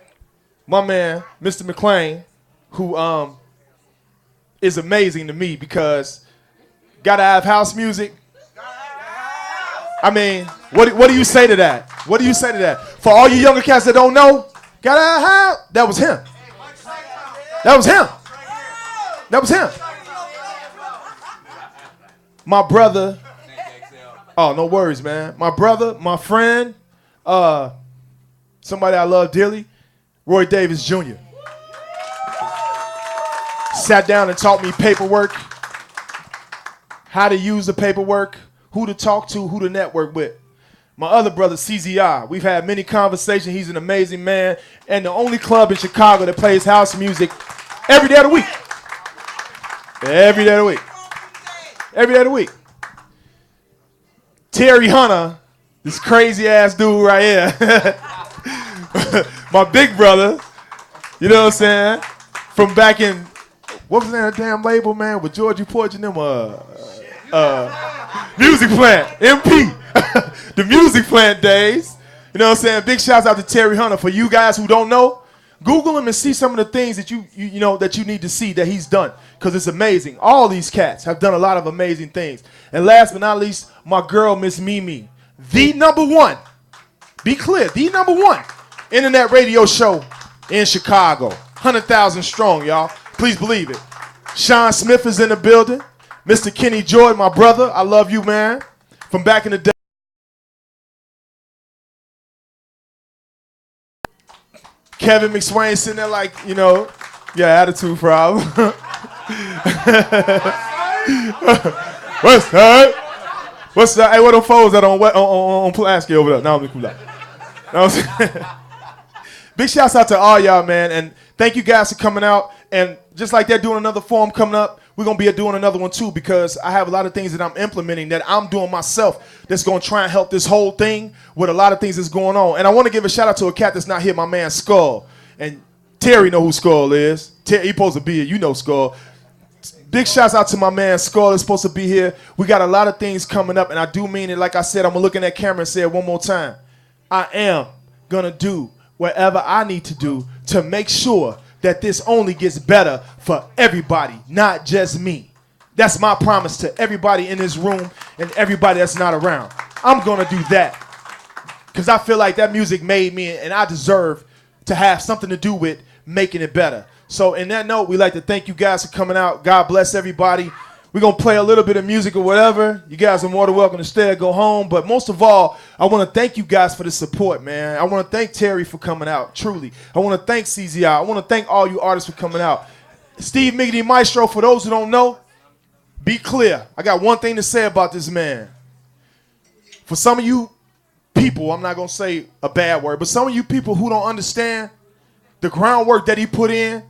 Mr. McClain, who is amazing to me because gotta have house music. I mean, what do you say to that? What do you say to that? For all you younger cats that don't know, gotta have house. That was him. That was him. That was him. My brother, Oh, no worries, man. My brother, my friend, somebody I love dearly, Roy Davis Jr. Sat down and taught me paperwork, how to use the paperwork, who to talk to, who to network with. My other brother, CZI, we've had many conversations. He's an amazing man and the only club in Chicago that plays house music every day of the week. Every day of the week. Every day of the week. Terry Hunter, this crazy ass dude right here. My big brother, you know what I'm saying? From back in, what was that damn label, man, with Georgie Porgy and them, Music Plant, MP. The Music Plant days. You know what I'm saying? Big shouts out to Terry Hunter. For you guys who don't know, Google him and see some of the things that you know that you need to see that he's done, because it's amazing. All these cats have done a lot of amazing things. And last but not least, my girl, Miss Mimi, the number one. Be clear, the number one internet radio show in Chicago. 100,000 strong, y'all. Please believe it. Sean Smith is in the building. Mr. Kenny Jordan, my brother, I love you, man. From back in the day. Kevin McSwain sitting there like, you know, yeah, attitude problem. What's that? What's that? Hey, what them foes that on Pulaski over there? No, I'm cool. Big shouts out to all y'all, man, and thank you guys for coming out. And just like they're doing another forum coming up, we're going to be doing another one too, because I have a lot of things that I'm implementing that I'm doing myself that's going to try and help this whole thing with a lot of things that's going on. And I want to give a shout out to a cat that's not here, my man Skull. And Terry know who Skull is. He supposed to be here. You know Skull. Big shouts out to my man Skull is supposed to be here. We got a lot of things coming up, and I do mean it. Like I said, I'm going to look in that camera and say it one more time. I am going to do whatever I need to do to make sure that this only gets better for everybody, not just me. That's my promise to everybody in this room and everybody that's not around. I'm going to do that because I feel like that music made me, and I deserve to have something to do with making it better. So in that note, we'd like to thank you guys for coming out. God bless everybody. We're going to play a little bit of music or whatever. You guys are more than welcome to stay or go home. But most of all, I want to thank you guys for the support, man. I want to thank Terry for coming out, truly. I want to thank CZI. I want to thank all you artists for coming out. Steve Miggity Maestro, for those who don't know, be clear. I got one thing to say about this man. For some of you people, I'm not going to say a bad word, but some of you people who don't understand the groundwork that he put in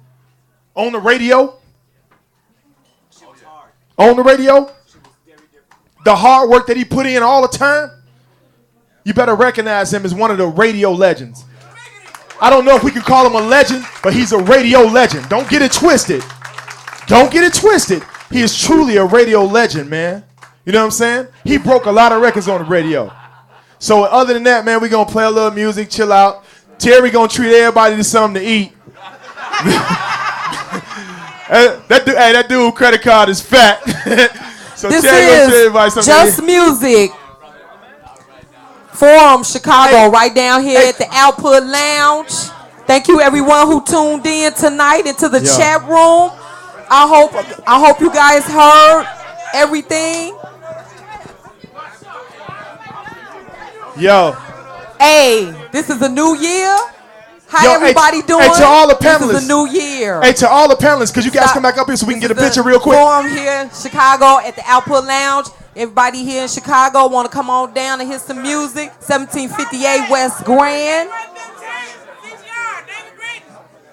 on the radio, the hard work that he put in all the time, you better recognize him as one of the radio legends. I don't know if we can call him a legend, but he's a radio legend. Don't get it twisted. Don't get it twisted. He is truly a radio legend, man. You know what I'm saying? He broke a lot of records on the radio. So other than that, man, we're going to play a little music, chill out. Terry going to treat everybody to something to eat. That dude credit card is fat. So this is Jus Muzik Forum Chicago, right down here at the Output Lounge. Thank you everyone who tuned in tonight into the chat room. I hope you guys heard everything. Yo. Hey, this is a new year. How everybody doing? Hey, to all the panelists. This is a new year. Hey, to all the panelists, could you guys come back up here so we can get a picture real quick? Forum here in Chicago at the Output Lounge. Everybody here in Chicago want to come on down and hear some music. 1758 West Grand.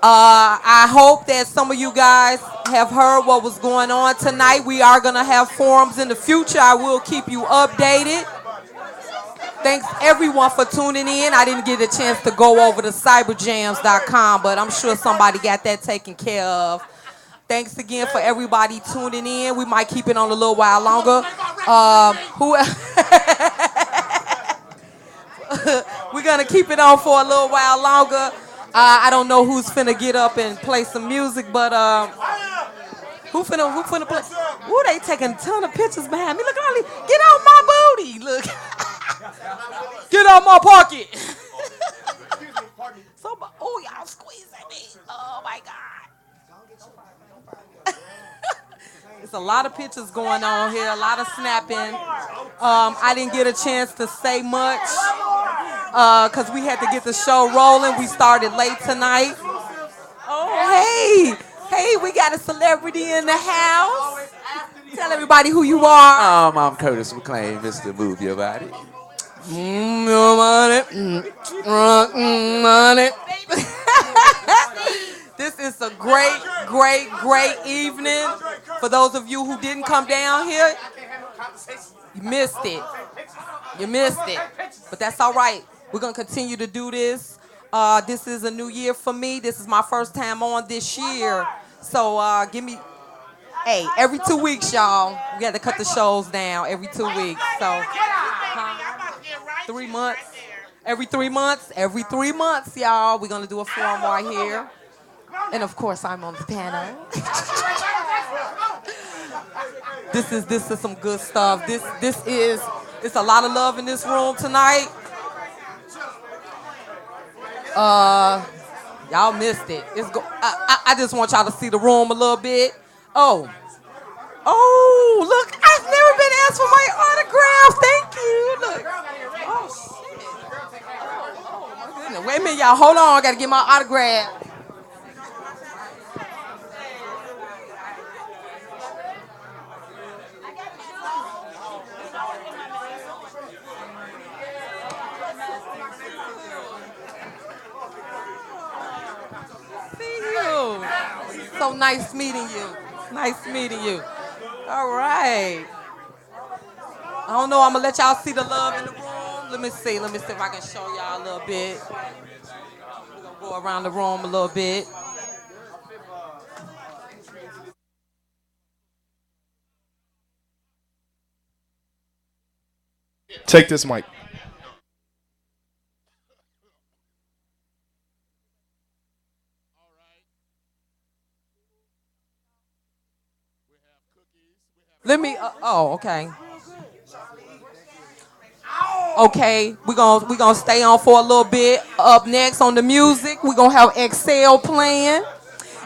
I hope that some of you guys have heard what was going on tonight. We are going to have forums in the future. I will keep you updated. Thanks everyone for tuning in. I didn't get a chance to go over to cyberjams.com, but I'm sure somebody got that taken care of. Thanks again for everybody tuning in. We might keep it on a little while longer. We're going to keep it on for a little while longer. I don't know who's finna get up and play some music, but who finna play? Ooh, they taking a ton of pictures behind me. Look at all these. Get off my booty. Look. Get out my pocket. Oh, y'all squeezing me. Oh, my God. There's a lot of pictures going on here, a lot of snapping. I didn't get a chance to say much because we had to get the show rolling. We started late tonight. Oh, hey, we got a celebrity in the house. Tell everybody who you are. I'm Curtis McLean, Mr. Move Your Body. Money. This is a great, great, great evening. For those of you who didn't come down here, you missed it. You missed it. But that's all right. We're going to continue to do this. This is a new year for me. This is my first time on this year. So give me, hey, every 2 weeks, y'all. We got to cut the shows down every 2 weeks. So 3 months. Every 3 months. Every 3 months, y'all. We're going to do a forum right here. And of course, I'm on the panel. This is some good stuff. It's a lot of love in this room tonight. Y'all missed it. I just want y'all to see the room a little bit. Oh, look, I've never been asked for my autograph. Thank you. Look. Oh, shit. Oh, my goodness. Wait a minute, y'all. Hold on. I got to get my autograph. So nice meeting you. Nice meeting you. All right. I don't know. I'm going to let y'all see the love in the room. Let me see if I can show y'all a little bit. We're going to go around the room a little bit. Take this mic. Let me. Okay. Okay, we're gonna stay on for a little bit. Up next on the music, we're gonna have Excel playing.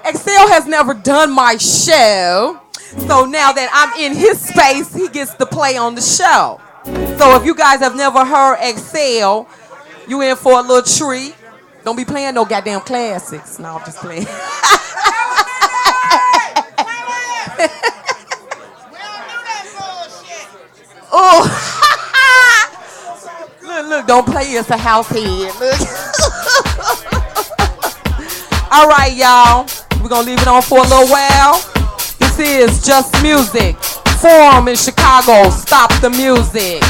Excel has never done my show, so now that I'm in his space, he gets to play on the show. So if you guys have never heard Excel, you in for a little treat. Don't be playing no goddamn classics. No, I'm just playing. Oh, look, don't play it's a house head. Look. All right, y'all. We're going to leave it on for a little while. This is Jus Muzik. Forum in Chicago. Stop the music.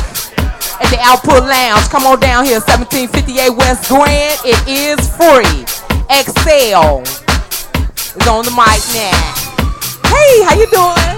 At the Output Lounge. Come on down here, 1758 West Grand. It is free. Excel is on the mic now. Hey, how you doing?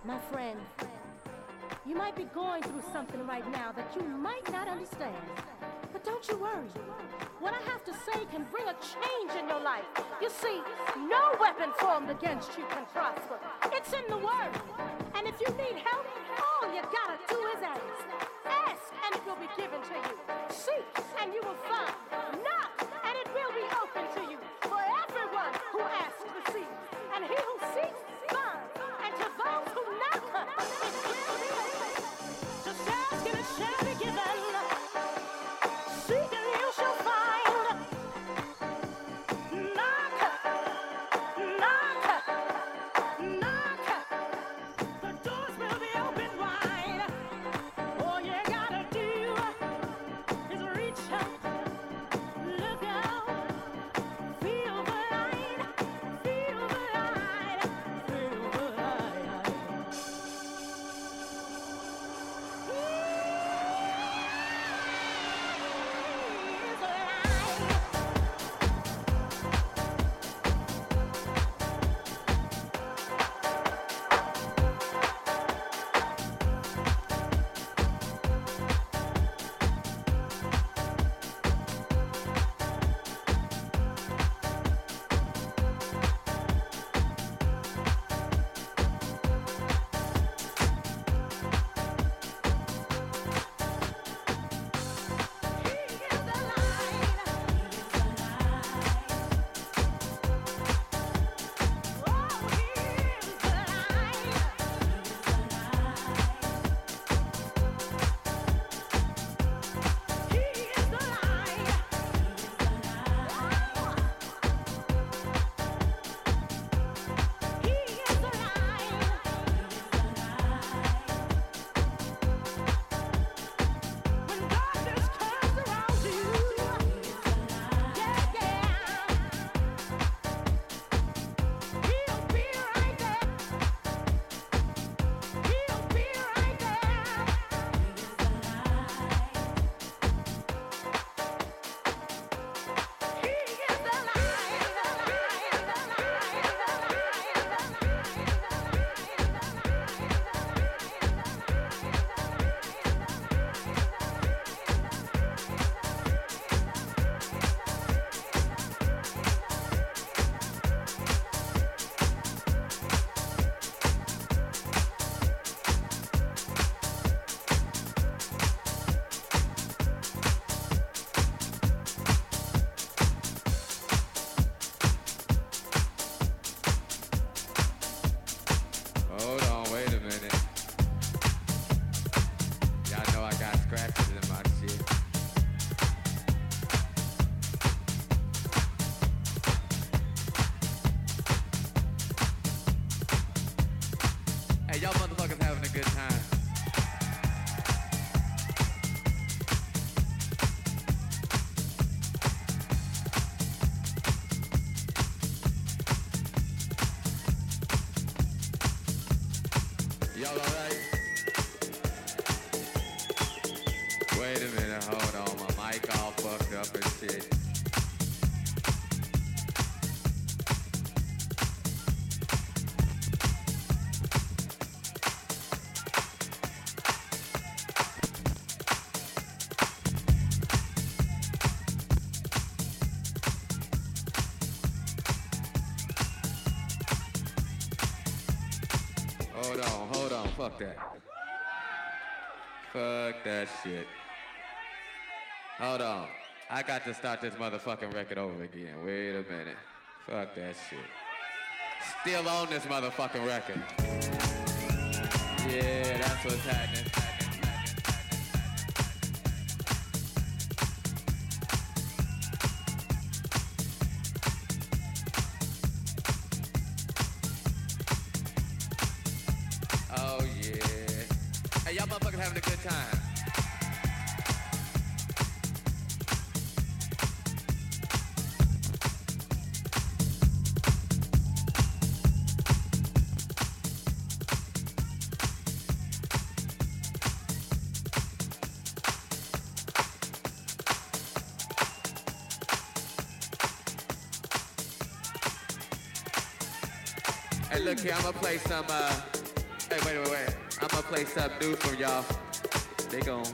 My friend, you might be going through something right now that you might not understand. But don't you worry. What I have to say can bring a change in your life. You see, no weapon formed against you can prosper. It's in the Word. And if you need help, all you gotta do is ask. Ask, and it will be given to you. Seek, and you will find. Knock, and it will be open to you. For everyone who asks receives, and he who seeks finds. And to those who knock, it will be open. Just ask and it shall be given. Seek and you shall find. Knock, knock, knock. The doors will be open wide. All you gotta do is reach out, look out, feel the light, feel the light, feel the light. He's alive. Hold on, wait a minute. Y'all know I got scratches in my shit. Hey, y'all motherfuckers having a good time. Y'all alright? Wait a minute, hold on. My mic all fucked up and shit. Hold on, fuck that. Fuck that shit. Hold on. I got to start this motherfucking record over again. Wait a minute. Fuck that shit. Still on this motherfucking record. Yeah, that's what's happening. Oh yeah. Hey, y'all motherfuckers having a good time. Hey, look here, I'm gonna play some Wait. I'm gonna play something new for y'all. They gon'.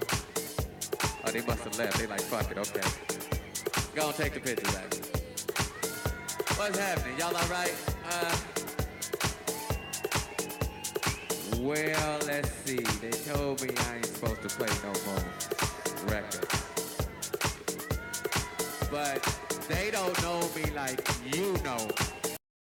Oh, they must have left. They like, fuck it, okay. Go and take the picture back. What's happening? Y'all all right? Well, let's see. They told me I ain't supposed to play no more records. But they don't know me like you know